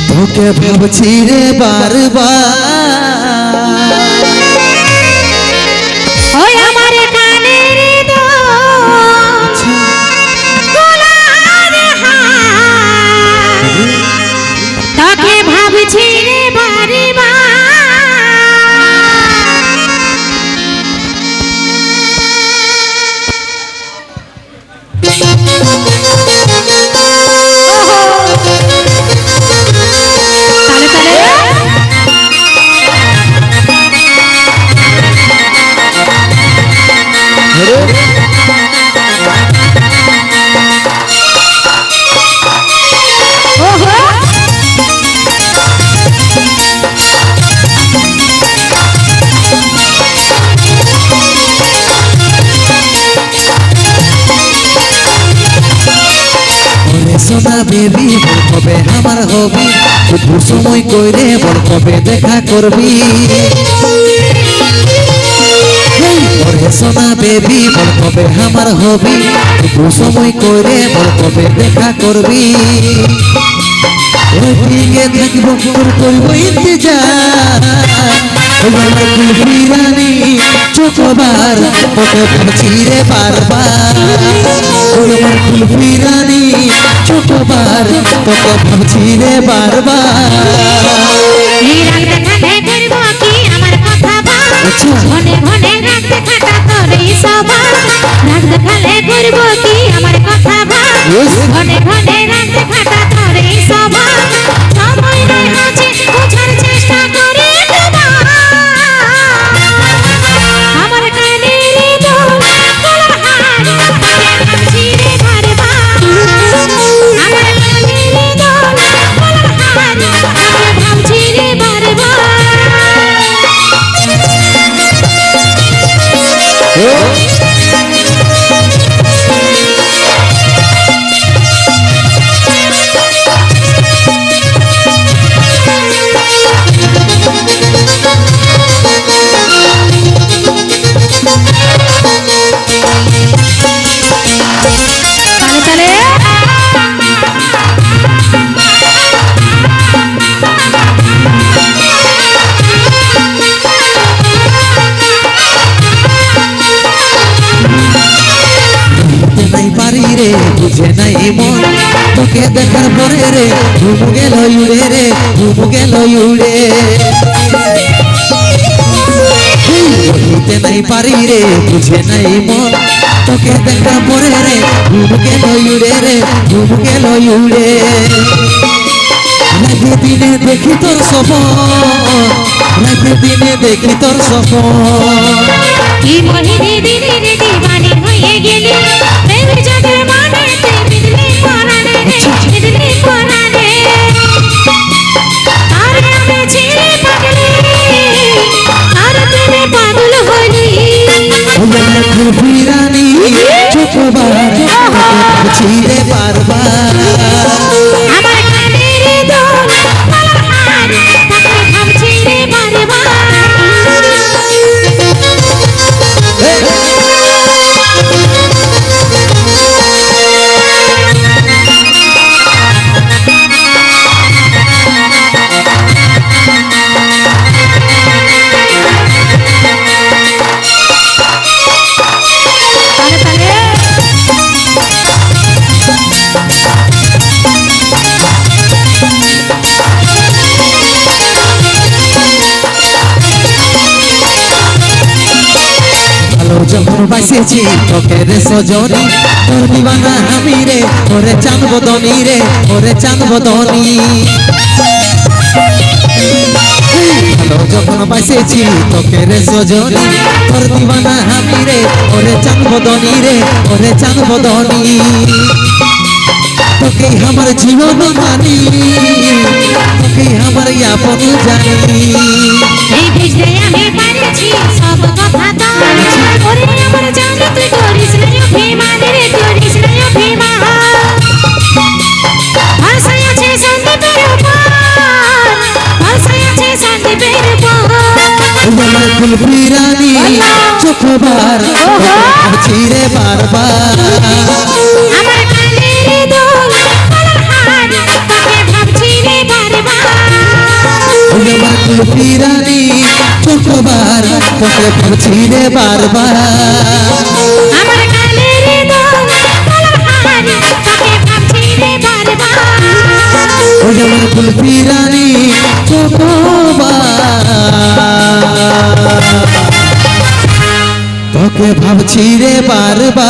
তোকে ভাবছি রে বারবার সোনা বেবি কবে আমার হবি একটু সময় কইরে বল কবে দেখা করবি ওরে সোনা বেবি বল কবে আমার হবি একটু সময় কইরে বল কবে দেখা করবি ওই দিকে থাকবো তোর করবো ইন্তজার আমার কুলফি রানী চোখবার তোকে ভাবছি রে বারবার আমার কুলফি রানী চোখবার তোকে ভাবছি রে বারবার ঘনে ঘনে রাখতে থাকা তোর এই স্বভাব রাগ দেখালে করবো কি আমার কথা ভাব ঘনে ঘনে রাখতে থাকা তোর এই স্বভাব সময় নয় আছে বোঝার চেষ্টা করে আমার কানের দোল গলার হার ভাবছি রে বারবার আমার কানের দোল গলার হার ভাবছি রে বারবার রে বুঝে নাই মন তোকে দেখার পরে রে ঘুম গেল উড়ে রে ঘুম গেল উড়ে বলতে নাই পারি রে বুঝে নাই মন তোকে দেখার পরে রে ঘুম গেল উড়ে রে ঘুম গেল উড়ে লাগে দিনে দেখি তোর স্বপ্ন লাগে দিনে দেখি তোর স্বপ্ন কি মহিনে দিনে রে দিবানি হয়ে গেলি প্রেমের জাদুর মানে তুই বিদলি পরানে রে বিদলি পরানে আর আমি ছিড়ে পাগলি আর প্রেমে পাগল হলি আমার কুলফি রানী চোখবার ছিড়ে বারবার আমার কানের দোল গলার হার তাকে ভাবছি রে বারবার যখন বাসেছি তোকে রে সজনী তোর দিবানা আমি রে ওরে চাঁদ বদনী রে ওরে চাঁদ বদনী ভালো যখন বাসেছি তোকে রে সজনী তোর দিবানা আমি রে ওরে চাঁদ বদনী রে ওরে চাঁদ বদনী তোকে আমার জীবন মানি তোকে আমার আপন জানি এই ভিজে আমি পারেছি সব কথা তো ওরে আমার জান তুই করিস না অভিমান রে করিস না অভিমান ভাষায় আছে সন্দীপের উপর ভাষায় আছে সন্দীপের উপর আমার কুলফি রানী চোখ চক্রবার তোকে ভাবছি রে বারবার আমার কানের দুল গলার হার তোকে ভাবছি রে বারবার ওই আমার কুলফি রানী চক্রবার তোকে ভাবছি রে বারবার আমার কানের দুল গলার হার তোকে ভাবছি রে বারবার ওই আমার কুলফি রানী চক্রবার তোকে ভাবছি রে বারবার